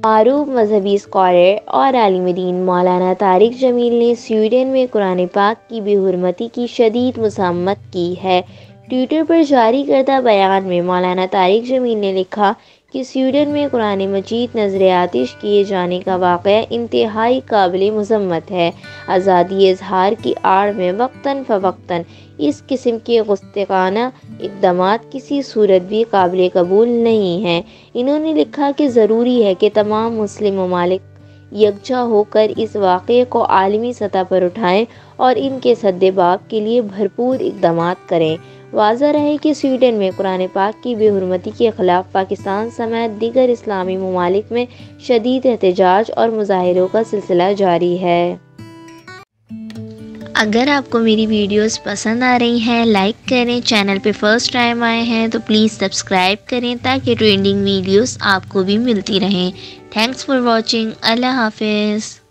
معروف مذہبی اسکالر اور عالم دین مولانا طارق جمیل نے سویڈن میں قرآن پاک کی بے حرمتی کی شدید مذمت کی ہے۔ ٹوئٹر پر جاری کردہ بیان میں مولانا طارق جمیل نے لکھا کہ سویڈن میں قرآن مجید نذر آتش کیے جانے کا واقعہ انتہائی قابل مذمت ہے۔ آزادی اظہار کی آڑ میں وقتاً فوقتاً اس قسم کے غصتانہ اقدامات کسی صورت بھی قابل قبول نہیں ہیں۔ انہوں نے لکھا کہ ضروری ہے کہ تمام مسلم ممالک یکجا ہو کر اس واقعے کو عالمی سطح پر اٹھائیں اور ان کے سد باب کے لیے بھرپور اقدامات کریں۔ واضح رہے کہ سویڈن میں قرآن پاک کی بے حرمتی کے خلاف پاکستان سمیت دیگر اسلامی ممالک میں شدید احتجاج اور مظاہروں کا سلسلہ جاری ہے۔ اگر آپ کو میری ویڈیوز پسند آ رہی ہیں لائک کریں، چینل پہ فرسٹ ٹائم آئے ہیں تو پلیز سبسکرائب کریں تاکہ ٹرینڈنگ ویڈیوز آپ کو بھی ملتی رہیں۔ Thanks for watching. اللہ حافظ۔